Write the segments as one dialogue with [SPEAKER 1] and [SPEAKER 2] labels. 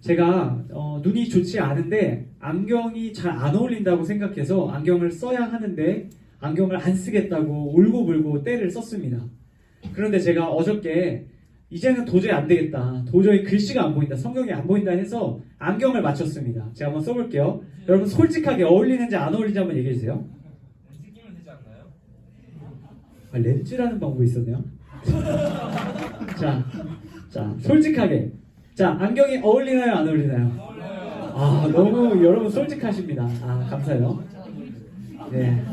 [SPEAKER 1] 제가 눈이 좋지 않은데 안경이 잘 안 어울린다고 생각해서 안경을 써야 하는데 안경을 안 쓰겠다고 울고불고 때를 썼습니다. 그런데 제가 어저께 이제는 도저히 안 되겠다. 도저히 글씨가 안 보인다. 성경이 안 보인다 해서 안경을 맞췄습니다. 제가 한번 써볼게요. 여러분 솔직하게 어울리는지 안 어울리는지 한번 얘기해 주세요.
[SPEAKER 2] 렌즈 끼면 되지 않나요?
[SPEAKER 1] 아, 렌즈라는 방법이 있었네요. 자, 솔직하게. 자, 안경이 어울리나요? 안 어울리나요? 아, 너무 여러분 솔직하십니다. 아, 감사해요. 네.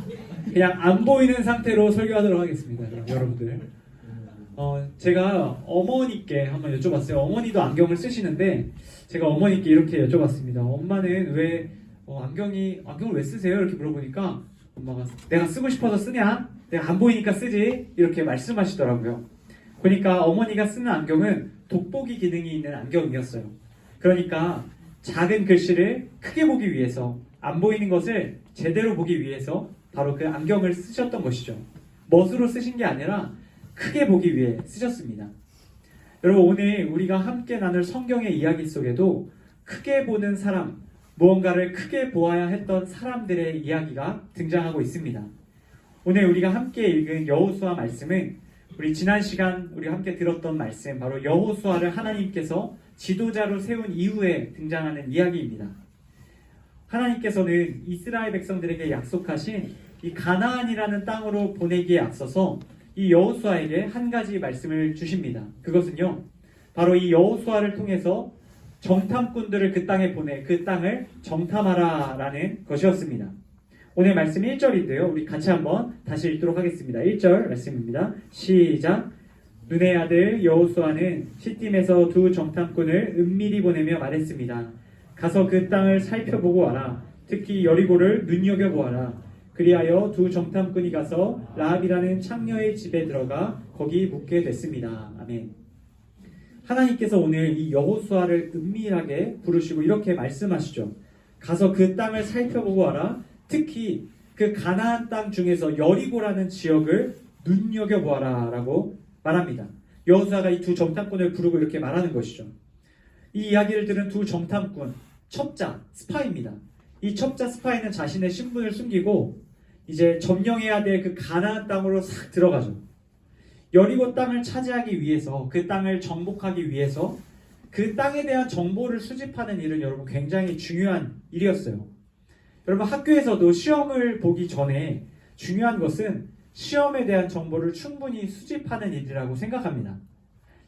[SPEAKER 1] 그냥 안 보이는 상태로 설교하도록 하겠습니다. 그럼 여러분들. 제가 어머니께 한번 여쭤봤어요. 어머니도 안경을 쓰시는데 제가 어머니께 이렇게 여쭤봤습니다. 엄마는 왜 안경을 왜 쓰세요? 이렇게 물어보니까 엄마가 내가 쓰고 싶어서 쓰냐? 내가 안 보이니까 쓰지? 이렇게 말씀하시더라고요. 그러니까 어머니가 쓰는 안경은 돋보기 기능이 있는 안경이었어요. 그러니까 작은 글씨를 크게 보기 위해서 안 보이는 것을 제대로 보기 위해서 바로 그 안경을 쓰셨던 것이죠. 멋으로 쓰신 게 아니라 크게 보기 위해 쓰셨습니다. 여러분 오늘 우리가 함께 나눌 성경의 이야기 속에도 크게 보는 사람, 무언가를 크게 보아야 했던 사람들의 이야기가 등장하고 있습니다. 오늘 우리가 함께 읽은 여호수아 말씀은 우리 지난 시간 우리 함께 들었던 말씀 바로 여호수아를 하나님께서 지도자로 세운 이후에 등장하는 이야기입니다. 하나님께서는 이스라엘 백성들에게 약속하신 이 가나안이라는 땅으로 보내기에 앞서서 이 여호수아에게 한 가지 말씀을 주십니다. 그것은요, 바로 이 여호수아를 통해서 정탐꾼들을 그 땅에 보내 그 땅을 정탐하라라는 것이었습니다. 오늘 말씀 1절인데요. 우리 같이 한번 다시 읽도록 하겠습니다. 1절 말씀입니다. 시작. 눈의 아들 여호수아는 시팀에서 두 정탐꾼을 은밀히 보내며 말했습니다. 가서 그 땅을 살펴보고 와라. 특히 여리고를 눈여겨보아라. 그리하여 두 정탐꾼이 가서 라합이라는 창녀의 집에 들어가 거기 묵게 됐습니다. 아멘. 하나님께서 오늘 이 여호수아를 은밀하게 부르시고 이렇게 말씀하시죠. 가서 그 땅을 살펴보고 와라. 특히 그 가나안 땅 중에서 여리고라는 지역을 눈여겨보아라 라고 말합니다. 여호수아가 이 두 정탐꾼을 부르고 이렇게 말하는 것이죠. 이 이야기를 들은 두 정탐꾼, 첩자, 스파이입니다. 이 첩자 스파이는 자신의 신분을 숨기고 이제 점령해야 될 그 가나안 땅으로 싹 들어가죠. 여리고 땅을 차지하기 위해서, 그 땅을 정복하기 위해서 그 땅에 대한 정보를 수집하는 일은 여러분 굉장히 중요한 일이었어요. 여러분 학교에서도 시험을 보기 전에 중요한 것은 시험에 대한 정보를 충분히 수집하는 일이라고 생각합니다.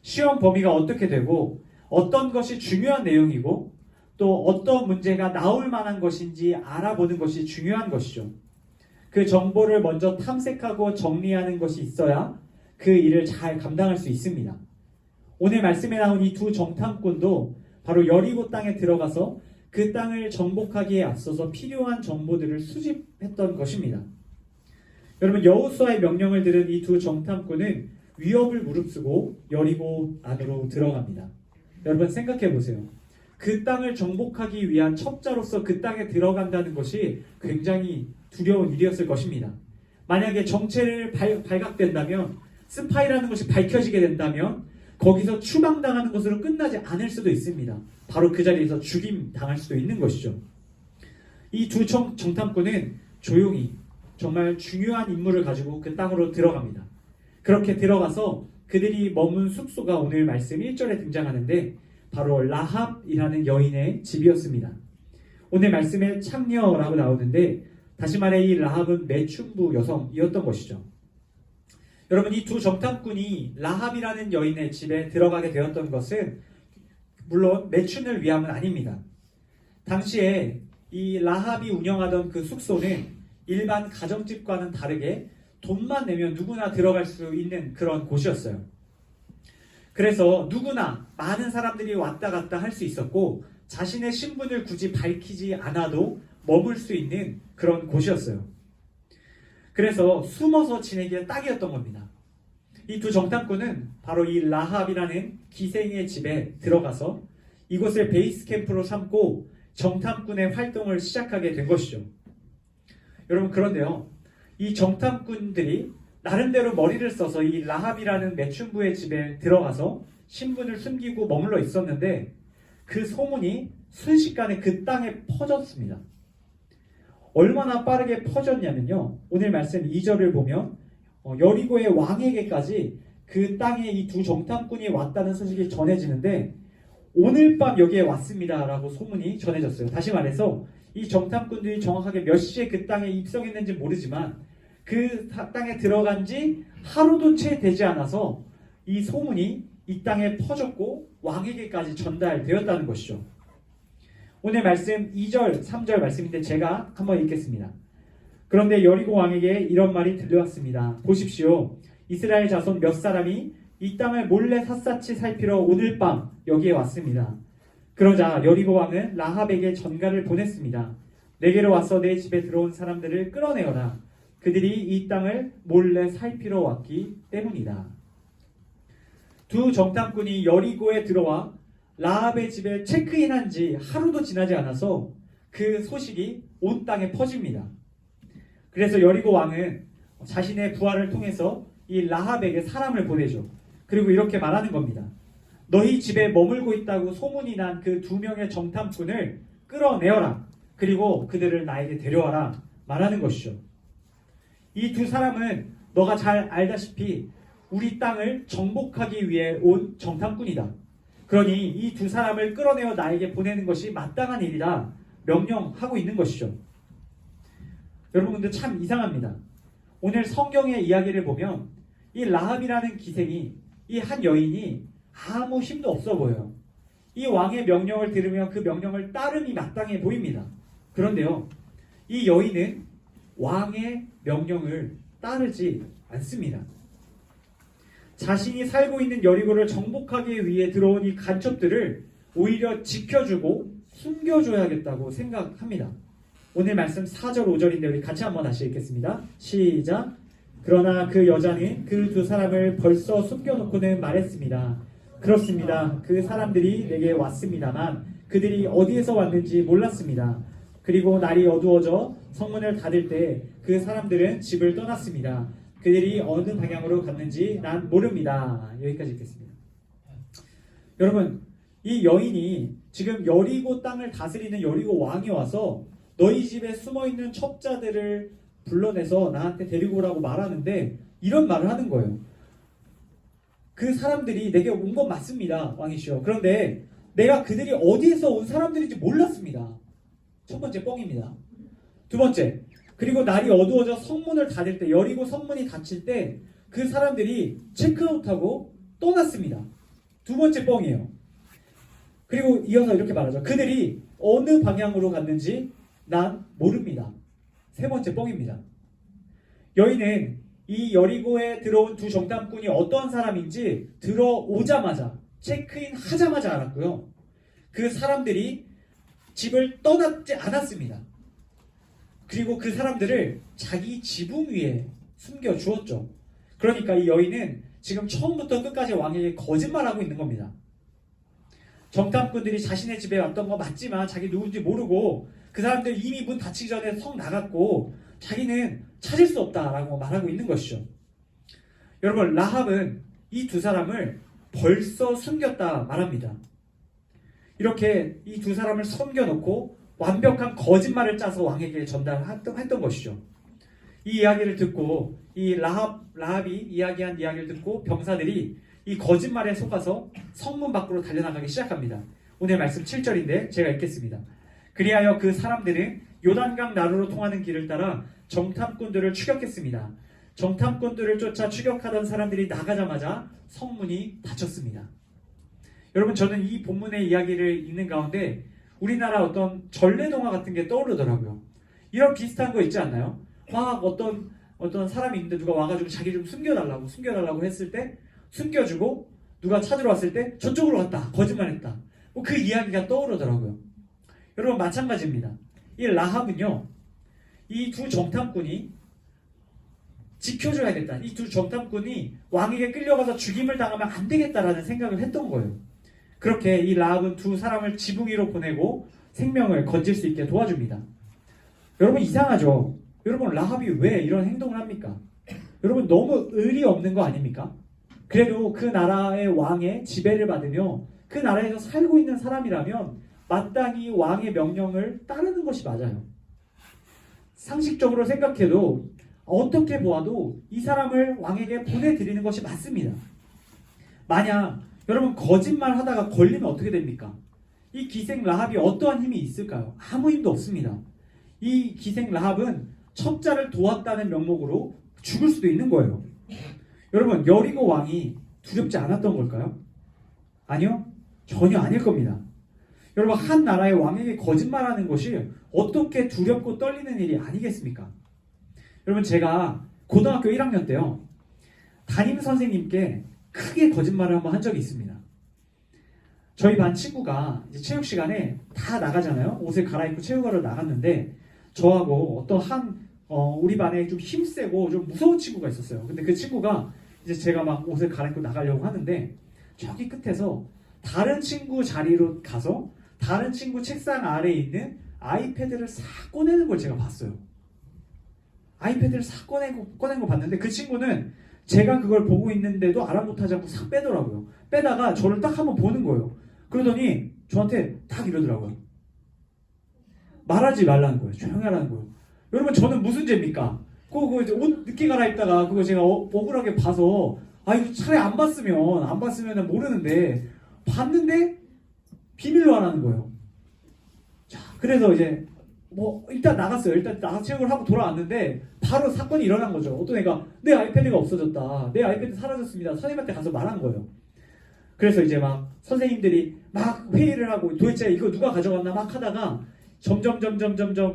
[SPEAKER 1] 시험 범위가 어떻게 되고 어떤 것이 중요한 내용이고 또 어떤 문제가 나올 만한 것인지 알아보는 것이 중요한 것이죠. 그 정보를 먼저 탐색하고 정리하는 것이 있어야 그 일을 잘 감당할 수 있습니다. 오늘 말씀에 나온 이 두 정탐꾼도 바로 여리고 땅에 들어가서 그 땅을 정복하기에 앞서서 필요한 정보들을 수집했던 것입니다. 여러분 여호수아의 명령을 들은 이 두 정탐꾼은 위협을 무릅쓰고 여리고 안으로 들어갑니다. 여러분 생각해 보세요. 그 땅을 정복하기 위한 첩자로서 그 땅에 들어간다는 것이 굉장히 두려운 일이었을 것입니다. 만약에 정체를 발각된다면, 스파이라는 것이 밝혀지게 된다면 거기서 추방당하는 것으로 끝나지 않을 수도 있습니다. 바로 그 자리에서 죽임 당할 수도 있는 것이죠. 이 두 정탐꾼은 조용히 정말 중요한 임무를 가지고 그 땅으로 들어갑니다. 그렇게 들어가서 그들이 머문 숙소가 오늘 말씀 1절에 등장하는데 바로 라합이라는 여인의 집이었습니다. 오늘 말씀에 창녀라고 나오는데 다시 말해 이 라합은 매춘부 여성이었던 것이죠. 여러분 이 두 정탐꾼이 라합이라는 여인의 집에 들어가게 되었던 것은 물론 매춘을 위함은 아닙니다. 당시에 이 라합이 운영하던 그 숙소는 일반 가정집과는 다르게 돈만 내면 누구나 들어갈 수 있는 그런 곳이었어요. 그래서 누구나 많은 사람들이 왔다 갔다 할 수 있었고 자신의 신분을 굳이 밝히지 않아도 머물 수 있는 그런 곳이었어요. 그래서 숨어서 지내기에 딱이었던 겁니다. 이 두 정탐꾼은 바로 이 라합이라는 기생의 집에 들어가서 이곳을 베이스 캠프로 삼고 정탐꾼의 활동을 시작하게 된 것이죠. 여러분 그런데요, 이 정탐꾼들이 나름대로 머리를 써서 이 라합이라는 매춘부의 집에 들어가서 신분을 숨기고 머물러 있었는데 그 소문이 순식간에 그 땅에 퍼졌습니다. 얼마나 빠르게 퍼졌냐면요. 오늘 말씀 2절을 보면 여리고의 왕에게까지 그 땅에 이 두 정탐꾼이 왔다는 소식이 전해지는데 오늘 밤 여기에 왔습니다 라고 소문이 전해졌어요. 다시 말해서 이 정탐꾼들이 정확하게 몇 시에 그 땅에 입성했는지 모르지만 그 땅에 들어간 지 하루도 채 되지 않아서 이 소문이 이 땅에 퍼졌고 왕에게까지 전달되었다는 것이죠. 오늘 말씀 2절, 3절 말씀인데 제가 한번 읽겠습니다. 그런데 여리고 왕에게 이런 말이 들려왔습니다. 보십시오. 이스라엘 자손 몇 사람이 이 땅을 몰래 샅샅이 살피러 오늘 밤 여기에 왔습니다. 그러자 여리고 왕은 라합에게 전가를 보냈습니다. 내게로 와서 내 집에 들어온 사람들을 끌어내어라. 그들이 이 땅을 몰래 살피러 왔기 때문이다. 두 정탐꾼이 여리고에 들어와 라합의 집에 체크인한 지 하루도 지나지 않아서 그 소식이 온 땅에 퍼집니다. 그래서 여리고 왕은 자신의 부하를 통해서 이 라합에게 사람을 보내죠. 그리고 이렇게 말하는 겁니다. 너희 집에 머물고 있다고 소문이 난 그 2명의 정탐꾼을 끌어내어라. 그리고 그들을 나에게 데려와라. 말하는 것이죠. 이 두 사람은 너가 잘 알다시피 우리 땅을 정복하기 위해 온 정탐꾼이다. 그러니 이 두 사람을 끌어내어 나에게 보내는 것이 마땅한 일이다. 명령하고 있는 것이죠. 여러분들 참 이상합니다. 오늘 성경의 이야기를 보면 이 라합이라는 기생이 이 한 여인이 아무 힘도 없어 보여요. 이 왕의 명령을 들으며 그 명령을 따름이 마땅해 보입니다. 그런데요, 이 여인은 왕의 명령을 따르지 않습니다. 자신이 살고 있는 여리고를 정복하기 위해 들어온 이 간첩들을 오히려 지켜주고 숨겨줘야겠다고 생각합니다. 오늘 말씀 4절 5절인데 우리 같이 한번 다시 읽겠습니다. 시작. 그러나 그 여자는 그 두 사람을 벌써 숨겨놓고는 말했습니다. 그렇습니다. 그 사람들이 내게 왔습니다만 그들이 어디에서 왔는지 몰랐습니다. 그리고 날이 어두워져 성문을 닫을 때 그 사람들은 집을 떠났습니다. 그들이 어느 방향으로 갔는지 난 모릅니다. 여기까지 읽겠습니다. 여러분, 이 여인이 지금 여리고 땅을 다스리는 여리고 왕이 와서 너희 집에 숨어있는 첩자들을 불러내서 나한테 데리고 오라고 말하는데 이런 말을 하는 거예요. 그 사람들이 내게 온 건 맞습니다. 왕이시여. 그런데 내가 그들이 어디에서 온 사람들인지 몰랐습니다. 첫 번째 뻥입니다. 두 번째, 그리고 날이 어두워져 성문을 닫을 때, 여리고 성문이 닫힐 때 그 사람들이 체크아웃하고 떠났습니다. 두 번째 뻥이에요. 그리고 이어서 이렇게 말하죠. 그들이 어느 방향으로 갔는지 난 모릅니다. 세 번째 뻥입니다. 여인은 이 여리고에 들어온 두 정탐꾼이 어떠한 사람인지 들어오자마자 체크인 하자마자 알았고요. 그 사람들이 집을 떠나지 않았습니다. 그리고 그 사람들을 자기 지붕 위에 숨겨주었죠. 그러니까 이 여인은 지금 처음부터 끝까지 왕에게 거짓말하고 있는 겁니다. 정탐꾼들이 자신의 집에 왔던 거 맞지만 자기 누군지 모르고 그 사람들 이미 문 닫히기 전에 성 나갔고 자기는 찾을 수 없다라고 말하고 있는 것이죠. 여러분, 라합은 이 두 사람을 벌써 숨겼다 말합니다. 이렇게 이 두 사람을 숨겨놓고 완벽한 거짓말을 짜서 왕에게 전달했던 것이죠. 이 이야기를 듣고 이 라합이 이야기한 이야기를 듣고 병사들이 이 거짓말에 속아서 성문 밖으로 달려나가기 시작합니다. 오늘 말씀 7절인데 제가 읽겠습니다. 그리하여 그 사람들은 요단강 나루로 통하는 길을 따라 정탐꾼들을 추격했습니다. 정탐꾼들을 쫓아 추격하던 사람들이 나가자마자 성문이 닫혔습니다. 여러분, 저는 이 본문의 이야기를 읽는 가운데 우리나라 어떤 전래동화 같은 게 떠오르더라고요. 이런 비슷한 거 있지 않나요? 막 어떤 사람이 있는데 누가 와가지고 자기 좀 숨겨달라고 했을 때 숨겨주고 누가 찾으러 왔을 때 저쪽으로 갔다, 거짓말했다. 뭐 그 이야기가 떠오르더라고요. 여러분, 마찬가지입니다. 이 라합은요, 이 두 정탐꾼이 지켜줘야겠다. 이 두 정탐꾼이 왕에게 끌려가서 죽임을 당하면 안 되겠다라는 생각을 했던 거예요. 그렇게 이 라합은 두 사람을 지붕 위로 보내고 생명을 건질 수 있게 도와줍니다. 여러분, 이상하죠? 여러분, 라합이 왜 이런 행동을 합니까? 여러분, 너무 의리 없는 거 아닙니까? 그래도 그 나라의 왕의 지배를 받으며 그 나라에서 살고 있는 사람이라면 마땅히 왕의 명령을 따르는 것이 맞아요. 상식적으로 생각해도 어떻게 보아도 이 사람을 왕에게 보내드리는 것이 맞습니다. 만약 여러분 거짓말 하다가 걸리면 어떻게 됩니까? 이 기생 라합이 어떠한 힘이 있을까요? 아무 힘도 없습니다. 이 기생 라합은 첩자를 도왔다는 명목으로 죽을 수도 있는 거예요. 여러분 여리고 왕이 두렵지 않았던 걸까요? 아니요, 전혀 아닐 겁니다. 여러분 한 나라의 왕에게 거짓말하는 것이 어떻게 두렵고 떨리는 일이 아니겠습니까? 여러분 제가 고등학교 1학년 때요 담임 선생님께 크게 거짓말을 한번 한 적이 있습니다. 저희 반 친구가 이제 체육 시간에 다 나가잖아요. 옷을 갈아입고 체육하러 나갔는데 저하고 어떤 우리 반에 좀 힘세고 좀 무서운 친구가 있었어요. 근데 그 친구가 이제 제가 막 옷을 갈아입고 나가려고 하는데 저기 끝에서 다른 친구 자리로 가서 다른 친구 책상 아래에 있는 아이패드를 싹 꺼내는 걸 제가 봤어요. 아이패드를 싹 꺼낸 거 봤는데 그 친구는 제가 그걸 보고 있는데도 아랑곳하지 않고 싹 빼더라고요. 빼다가 저를 딱 한번 보는 거예요. 그러더니 저한테 딱 이러더라고요. 말하지 말라는 거예요. 조용히 하라는 거예요. 여러분 저는 무슨 죄입니까? 그거 이제 옷 늦게 갈아입다가 그거 제가 억울하게 봐서 이거 차라리 안 봤으면 모르는데 봤는데 비밀로 하라는 거예요. 자, 그래서 이제 일단 나갔어요. 일단 나가 체육을 하고 돌아왔는데 바로 사건이 일어난 거죠. 어떤 애가 내 아이패드가 없어졌다. 내 아이패드 사라졌습니다. 선생님한테 가서 말한 거예요. 그래서 이제 막 선생님들이 막 회의를 하고 도대체 이거 누가 가져갔나 막 하다가 점점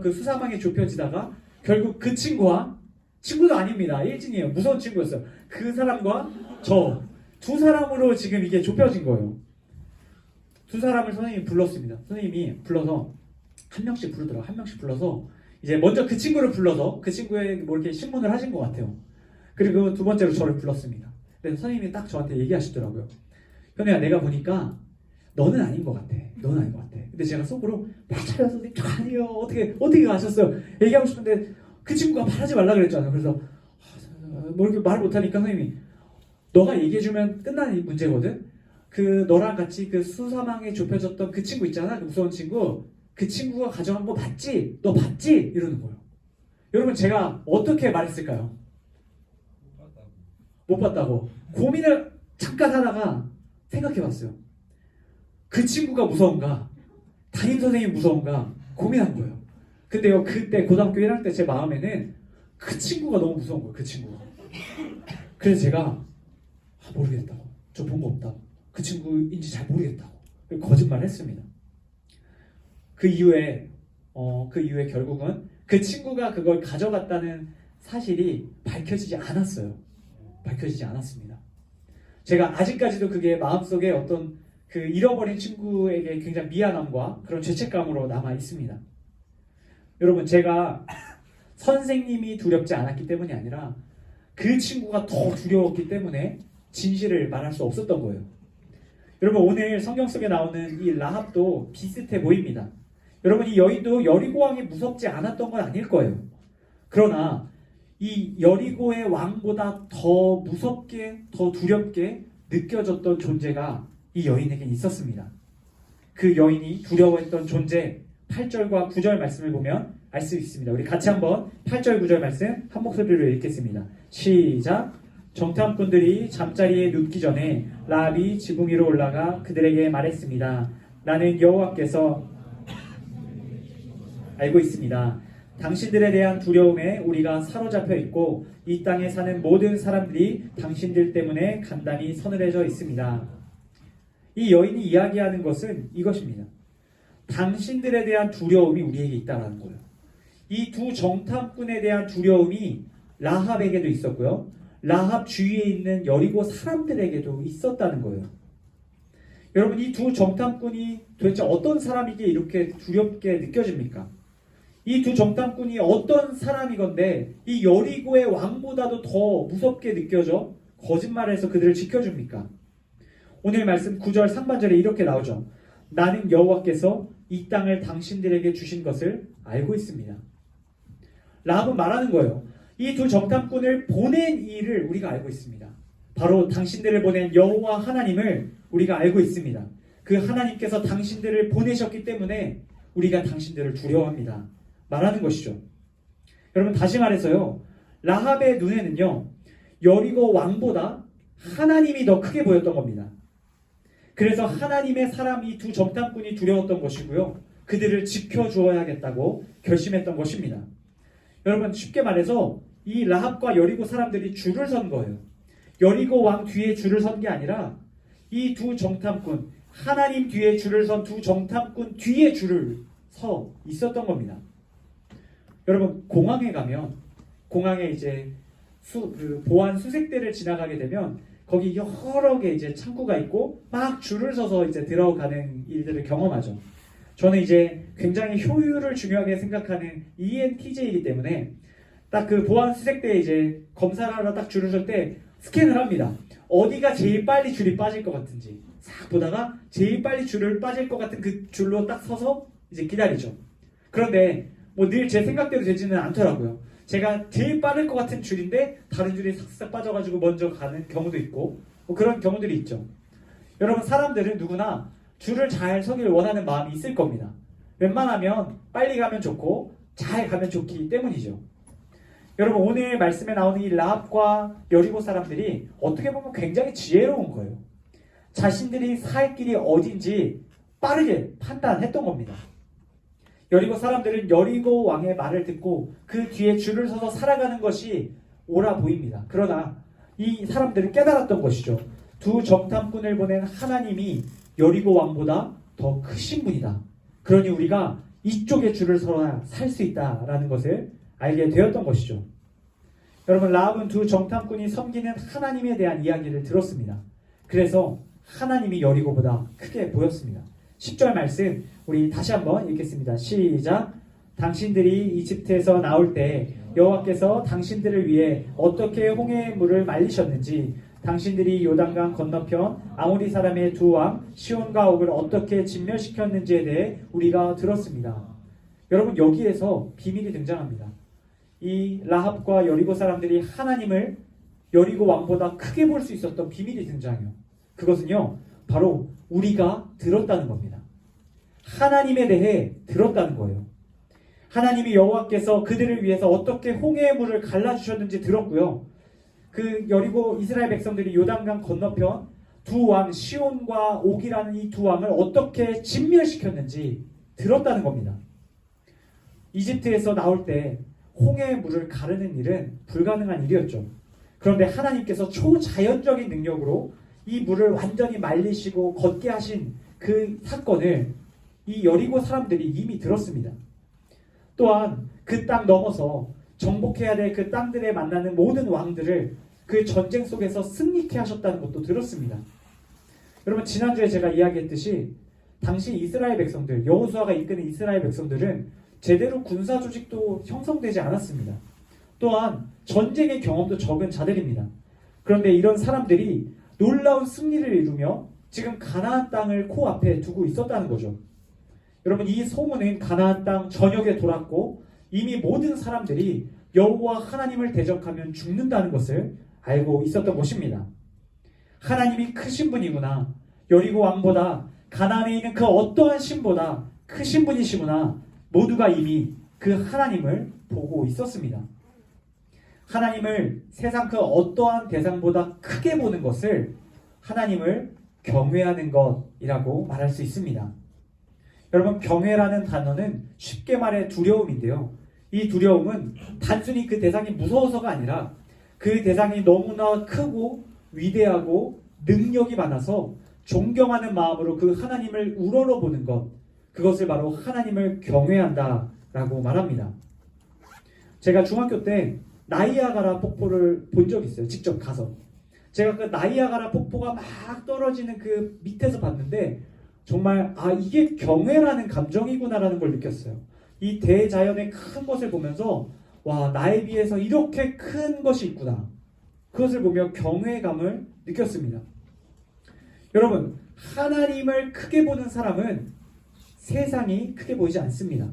[SPEAKER 1] 그 수사망에 좁혀지다가 결국 그 친구도 아닙니다. 일진이에요. 무서운 친구였어요. 그 사람과 저 두 사람으로 지금 이게 좁혀진 거예요. 두 사람을 선생님이 불렀습니다. 선생님이 불러서 한 명씩 부르더라고요. 한 명씩 불러서 이제 먼저 그 친구를 불러서 그 친구의 뭐 이렇게 신문을 하신 것 같아요. 그리고 두 번째로 저를 불렀습니다. 그래서 선생님이 딱 저한테 얘기하시더라고요. 현우야, 내가 보니까 너는 아닌 것 같아. 너는 아닌 것 같아. 근데 제가 속으로 맞아요 선생님, 저 아니에요. 어떻게 아셨어요? 얘기하고 싶은데 그 친구가 말하지 말라 그랬잖아요. 그래서 뭐 이렇게 말을 못하니까 선생님이 너가 얘기해주면 끝나는 문제거든. 그 너랑 같이 그 수사망에 좁혀졌던 그 친구 있잖아. 그 무서운 친구. 그 친구가 가져간 거 봤지? 너 봤지? 이러는 거예요. 여러분 제가 어떻게 말했을까요? 못 봤다고. 고민을 잠깐 하다가 생각해봤어요. 그 친구가 무서운가? 담임 선생님이 무서운가? 고민한 거예요. 근데요 그때 고등학교 1학년 때 제 마음에는 그 친구가 너무 무서운 거예요. 그 친구가. 그래서 제가 모르겠다고. 저 본 거 없다고. 그 친구인지 잘 모르겠다고. 거짓말을 했습니다. 그 이후에 결국은 그 친구가 그걸 가져갔다는 사실이 밝혀지지 않았어요. 밝혀지지 않았습니다. 제가 아직까지도 그게 마음속에 어떤 그 잃어버린 친구에게 굉장히 미안함과 그런 죄책감으로 남아 있습니다. 여러분 제가 선생님이 두렵지 않았기 때문이 아니라 그 친구가 더 두려웠기 때문에 진실을 말할 수 없었던 거예요. 여러분 오늘 성경 속에 나오는 이 라합도 비슷해 보입니다. 여러분 이 여인도 여리고 왕이 무섭지 않았던 건 아닐 거예요. 그러나 이 여리고의 왕보다 더 무섭게 더 두렵게 느껴졌던 존재가 이 여인에겐 있었습니다. 그 여인이 두려워했던 존재 8절과 9절 말씀을 보면 알 수 있습니다. 우리 같이 한번 8절 9절 말씀 한 목소리로 읽겠습니다. 시작. 정탐꾼들이 잠자리에 눕기 전에 라합이 지붕 위로 올라가 그들에게 말했습니다. 나는 여호와께서 알고 있습니다. 당신들에 대한 두려움에 우리가 사로잡혀 있고 이 땅에 사는 모든 사람들이 당신들 때문에 간단히 서늘해져 있습니다. 이 여인이 이야기하는 것은 이것입니다. 당신들에 대한 두려움이 우리에게 있다는 거예요. 이 두 정탐꾼에 대한 두려움이 라합에게도 있었고요. 라합 주위에 있는 여리고 사람들에게도 있었다는 거예요. 여러분 이 두 정탐꾼이 도대체 어떤 사람이기에 이렇게 두렵게 느껴집니까? 이 두 정탐꾼이 어떤 사람이건데 이 여리고의 왕보다도 더 무섭게 느껴져 거짓말을 해서 그들을 지켜줍니까? 오늘 말씀 9절 상반절에 이렇게 나오죠. 나는 여호와께서 이 땅을 당신들에게 주신 것을 알고 있습니다. 라합은 말하는 거예요. 이 두 정탐꾼을 보낸 이를 우리가 알고 있습니다. 바로 당신들을 보낸 여호와 하나님을 우리가 알고 있습니다. 그 하나님께서 당신들을 보내셨기 때문에 우리가 당신들을 두려워합니다. 말하는 것이죠. 여러분 다시 말해서요. 라합의 눈에는요. 여리고 왕보다 하나님이 더 크게 보였던 겁니다. 그래서 하나님의 사람 이 두 정탐꾼이 두려웠던 것이고요. 그들을 지켜주어야겠다고 결심했던 것입니다. 여러분 쉽게 말해서 이 라합과 여리고 사람들이 줄을 선 거예요. 여리고 왕 뒤에 줄을 선 게 아니라 이 두 정탐꾼, 하나님 뒤에 줄을 선 두 정탐꾼 뒤에 줄을 서 있었던 겁니다. 여러분 공항에 가면 공항에 이제 보안 수색대를 지나가게 되면 거기 여러 개 이제 창구가 있고 막 줄을 서서 이제 들어가는 일들을 경험하죠. 저는 이제 굉장히 효율을 중요하게 생각하는 ENTJ이기 때문에 딱 그 보안 수색대에 이제 검사를 하러 딱 줄을 설 때 스캔을 합니다. 어디가 제일 빨리 줄이 빠질 것 같은지 싹 보다가 제일 빨리 줄을 빠질 것 같은 그 줄로 딱 서서 이제 기다리죠. 그런데 뭐 늘 제 생각대로 되지는 않더라고요. 제가 제일 빠를 것 같은 줄인데 다른 줄이 싹싹 빠져가지고 먼저 가는 경우도 있고 뭐 그런 경우들이 있죠. 여러분 사람들은 누구나 줄을 잘 서길 원하는 마음이 있을 겁니다. 웬만하면 빨리 가면 좋고 잘 가면 좋기 때문이죠. 여러분 오늘 말씀에 나오는 이 라합과 여리고 사람들이 어떻게 보면 굉장히 지혜로운 거예요. 자신들이 살 길이 어딘지 빠르게 판단했던 겁니다. 여리고 사람들은 여리고 왕의 말을 듣고 그 뒤에 줄을 서서 살아가는 것이 옳아 보입니다. 그러나 이 사람들은 깨달았던 것이죠. 두 정탐꾼을 보낸 하나님이 여리고 왕보다 더 크신 분이다. 그러니 우리가 이쪽에 줄을 서야 살 수 있다라는 것을 알게 되었던 것이죠. 여러분 라합은 두 정탐꾼이 섬기는 하나님에 대한 이야기를 들었습니다. 그래서 하나님이 여리고보다 크게 보였습니다. 10절 말씀 우리 다시 한번 읽겠습니다. 시작. 당신들이 이집트에서 나올 때 여호와께서 당신들을 위해 어떻게 홍해의 물을 말리셨는지 당신들이 요단강 건너편 아모리 사람의 두 왕 시온과 옥을 어떻게 진멸시켰는지에 대해 우리가 들었습니다. 여러분 여기에서 비밀이 등장합니다. 이 라합과 여리고 사람들이 하나님을 여리고 왕보다 크게 볼 수 있었던 비밀이 등장해요. 그것은요 바로 우리가 들었다는 겁니다. 하나님에 대해 들었다는 거예요. 하나님이 여호와께서 그들을 위해서 어떻게 홍해의 물을 갈라주셨는지 들었고요. 그 여리고 이스라엘 백성들이 요단강 건너편 두 왕 시온과 옥이라는 이 두 왕을 어떻게 진멸시켰는지 들었다는 겁니다. 이집트에서 나올 때 홍해의 물을 가르는 일은 불가능한 일이었죠. 그런데 하나님께서 초자연적인 능력으로 이 물을 완전히 말리시고 걷게 하신 그 사건을 이 여리고 사람들이 이미 들었습니다. 또한 그 땅 넘어서 정복해야 될 그 땅들에 만나는 모든 왕들을 그 전쟁 속에서 승리케 하셨다는 것도 들었습니다. 여러분 지난주에 제가 이야기했듯이 당시 이스라엘 백성들, 여호수아가 이끄는 이스라엘 백성들은 제대로 군사 조직도 형성되지 않았습니다. 또한 전쟁의 경험도 적은 자들입니다. 그런데 이런 사람들이 놀라운 승리를 이루며 지금 가나안 땅을 코앞에 두고 있었다는 거죠. 여러분 이 소문은 가나안 땅 전역에 돌았고 이미 모든 사람들이 여호와 하나님을 대적하면 죽는다는 것을 알고 있었던 것입니다. 하나님이 크신 분이구나. 여리고 왕보다 가나안에 있는 그 어떠한 신보다 크신 분이시구나. 모두가 이미 그 하나님을 보고 있었습니다. 하나님을 세상 그 어떠한 대상보다 크게 보는 것을 하나님을 경외하는 것이라고 말할 수 있습니다. 여러분 경외라는 단어는 쉽게 말해 두려움인데요. 이 두려움은 단순히 그 대상이 무서워서가 아니라 그 대상이 너무나 크고 위대하고 능력이 많아서 존경하는 마음으로 그 하나님을 우러러보는 것, 그것을 바로 하나님을 경외한다라고 말합니다. 제가 중학교 때 나이아가라 폭포를 본 적이 있어요. 직접 가서. 제가 그 나이아가라 폭포가 막 떨어지는 그 밑에서 봤는데 정말 이게 경외라는 감정이구나라는 걸 느꼈어요. 이 대자연의 큰 것을 보면서 와 나에 비해서 이렇게 큰 것이 있구나. 그것을 보며 경외감을 느꼈습니다. 여러분 하나님을 크게 보는 사람은 세상이 크게 보이지 않습니다.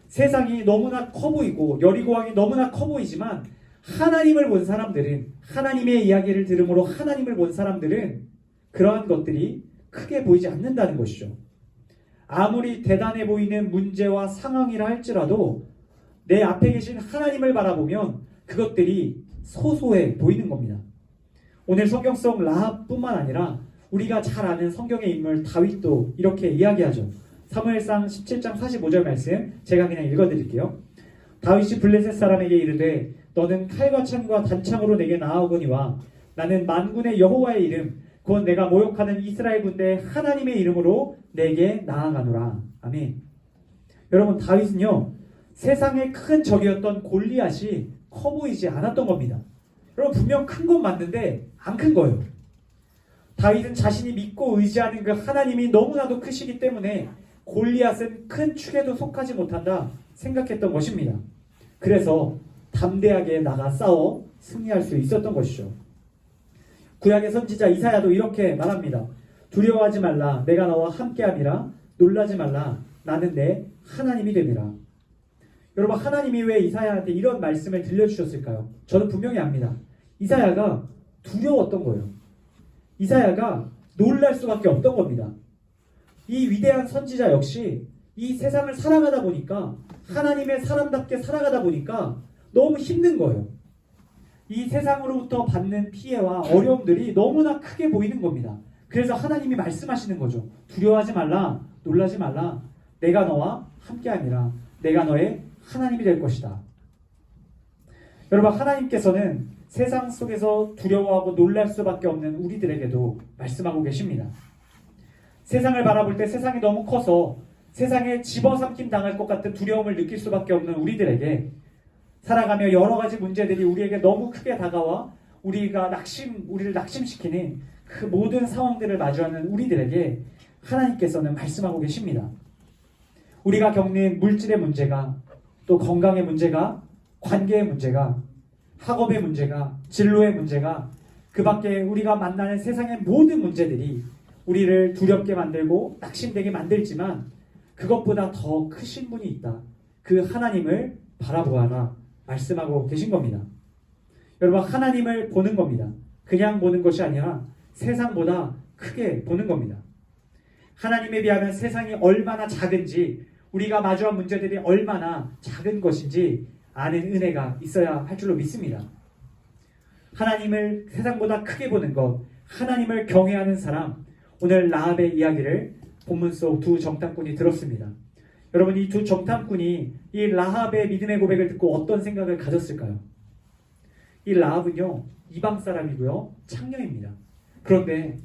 [SPEAKER 1] 세상이 너무나 커 보이고 여리고 왕이 너무나 커 보이지만 하나님을 본 사람들은 하나님의 이야기를 들음으로 하나님을 본 사람들은 그러한 것들이 크게 보이지 않는다는 것이죠. 아무리 대단해 보이는 문제와 상황이라 할지라도 내 앞에 계신 하나님을 바라보면 그것들이 소소해 보이는 겁니다. 오늘 성경 속 라합뿐만 아니라 우리가 잘 아는 성경의 인물 다윗도 이렇게 이야기하죠. 사무엘상 17장 45절 말씀 제가 그냥 읽어드릴게요. 다윗이 블레셋 사람에게 이르되 너는 칼과 창과 단창으로 내게 나아오거니와 나는 만군의 여호와의 이름 곧 내가 모욕하는 이스라엘 군대의 하나님의 이름으로 내게 나아가노라. 아멘. 여러분, 다윗은요 세상의 큰 적이었던 골리앗이 커 보이지 않았던 겁니다. 여러분, 분명 큰 건 맞는데 안 큰 거예요. 다윗은 자신이 믿고 의지하는 그 하나님이 너무나도 크시기 때문에 골리앗은 큰 축에도 속하지 못한다 생각했던 것입니다. 그래서 담대하게 나가 싸워 승리할 수 있었던 것이죠. 구약의 선지자 이사야도 이렇게 말합니다. 두려워하지 말라. 내가 너와 함께함이라. 놀라지 말라. 나는 내 하나님이 됨이라. 여러분, 하나님이 왜 이사야한테 이런 말씀을 들려주셨을까요? 저는 분명히 압니다. 이사야가 두려웠던 거예요. 이사야가 놀랄 수밖에 없던 겁니다. 이 위대한 선지자 역시 이 세상을 살아가다 보니까 하나님의 사람답게 살아가다 보니까 너무 힘든 거예요. 이 세상으로부터 받는 피해와 어려움들이 너무나 크게 보이는 겁니다. 그래서 하나님이 말씀하시는 거죠. 두려워하지 말라, 놀라지 말라. 내가 너와 함께함이라. 내가 너의 하나님이 될 것이다. 여러분, 하나님께서는 세상 속에서 두려워하고 놀랄 수밖에 없는 우리들에게도 말씀하고 계십니다. 세상을 바라볼 때 세상이 너무 커서 세상에 집어삼킴 당할 것 같은 두려움을 느낄 수밖에 없는 우리들에게 살아가며 여러 가지 문제들이 우리에게 너무 크게 다가와 우리를 낙심시키는 그 모든 상황들을 마주하는 우리들에게 하나님께서는 말씀하고 계십니다. 우리가 겪는 물질의 문제가, 또 건강의 문제가, 관계의 문제가, 학업의 문제가, 진로의 문제가, 그 밖에 우리가 만나는 세상의 모든 문제들이 우리를 두렵게 만들고 낙심되게 만들지만 그것보다 더 크신 분이 있다. 그 하나님을 바라보아라 말씀하고 계신 겁니다. 여러분, 하나님을 보는 겁니다. 그냥 보는 것이 아니라 세상보다 크게 보는 겁니다. 하나님에 비하면 세상이 얼마나 작은지, 우리가 마주한 문제들이 얼마나 작은 것인지 아는 은혜가 있어야 할 줄로 믿습니다. 하나님을 세상보다 크게 보는 것, 하나님을 경외하는 사람, 오늘 라합의 이야기를 본문 속 두 정탐꾼이 들었습니다. 여러분, 이 두 정탐꾼이 이 라합의 믿음의 고백을 듣고 어떤 생각을 가졌을까요? 이 라합은요, 이방 사람이고요, 창녀입니다. 그런데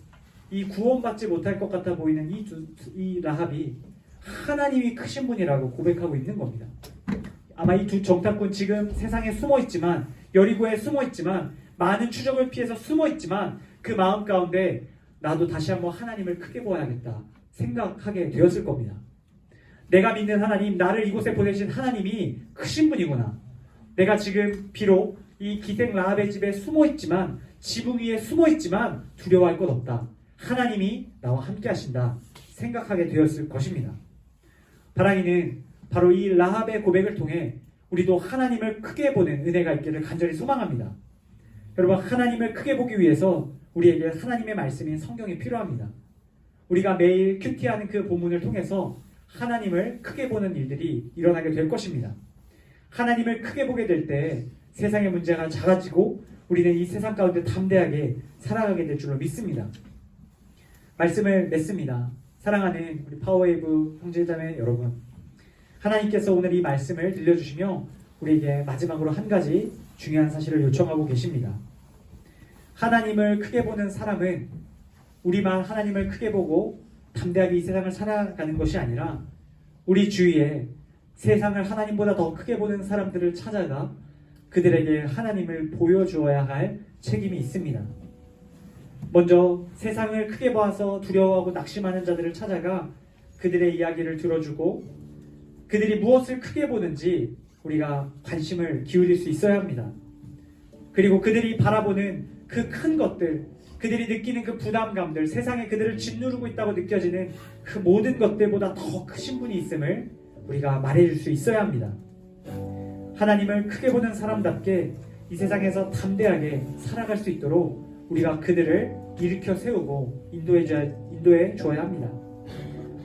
[SPEAKER 1] 이 구원받지 못할 것 같아 보이는 이 라합이 하나님이 크신 분이라고 고백하고 있는 겁니다. 아마 이 두 정탐꾼 지금 세상에 숨어 있지만, 여리고에 숨어 있지만, 많은 추적을 피해서 숨어 있지만 그 마음 가운데 나도 다시 한번 하나님을 크게 보아야겠다 생각하게 되었을 겁니다. 내가 믿는 하나님, 나를 이곳에 보내신 하나님이 크신 분이구나. 내가 지금 비록 이 기생 라합의 집에 숨어 있지만, 지붕 위에 숨어 있지만 두려워할 것 없다. 하나님이 나와 함께 하신다 생각하게 되었을 것입니다. 바라기는 바로 이 라합의 고백을 통해 우리도 하나님을 크게 보는 은혜가 있기를 간절히 소망합니다. 여러분, 하나님을 크게 보기 위해서 우리에게 하나님의 말씀인 성경이 필요합니다. 우리가 매일 큐티하는 그 본문을 통해서 하나님을 크게 보는 일들이 일어나게 될 것입니다. 하나님을 크게 보게 될 때 세상의 문제가 작아지고 우리는 이 세상 가운데 담대하게 살아가게 될 줄로 믿습니다. 말씀을 맺습니다. 사랑하는 우리 파워웨이브 형제자매 여러분, 하나님께서 오늘 이 말씀을 들려주시며 우리에게 마지막으로 한 가지 중요한 사실을 요청하고 계십니다. 하나님을 크게 보는 사람은 우리만 하나님을 크게 보고 담대하게 이 세상을 살아가는 것이 아니라 우리 주위에 세상을 하나님보다 더 크게 보는 사람들을 찾아가 그들에게 하나님을 보여주어야 할 책임이 있습니다. 먼저 세상을 크게 봐서 두려워하고 낙심하는 자들을 찾아가 그들의 이야기를 들어주고 그들이 무엇을 크게 보는지 우리가 관심을 기울일 수 있어야 합니다. 그리고 그들이 바라보는 그 큰 것들, 그들이 느끼는 그 부담감들, 세상에 그들을 짓누르고 있다고 느껴지는 그 모든 것들보다 더 크신 분이 있음을 우리가 말해줄 수 있어야 합니다. 하나님을 크게 보는 사람답게 이 세상에서 담대하게 살아갈 수 있도록 우리가 그들을 일으켜 세우고 인도해 주어야 합니다.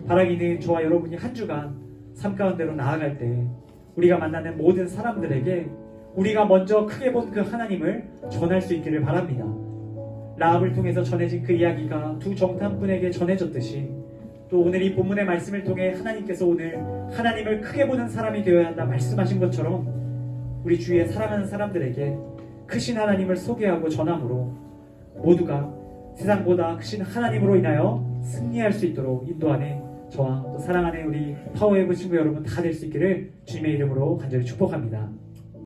[SPEAKER 1] 바라기는 저와 여러분이 한 주간 삶 가운데로 나아갈 때 우리가 만나는 모든 사람들에게 우리가 먼저 크게 본 그 하나님을 전할 수 있기를 바랍니다. 라합을 통해서 전해진 그 이야기가 두 정탐꾼에게 전해졌듯이 또 오늘 이 본문의 말씀을 통해 하나님께서 오늘 하나님을 크게 보는 사람이 되어야 한다 말씀하신 것처럼 우리 주위에 사랑하는 사람들에게 크신 하나님을 소개하고 전함으로 모두가 세상보다 크신 하나님으로 인하여 승리할 수 있도록 인도하는 저와 또 사랑하는 우리 파워웨이브 친구 여러분 다 될 수 있기를 주님의 이름으로 간절히 축복합니다.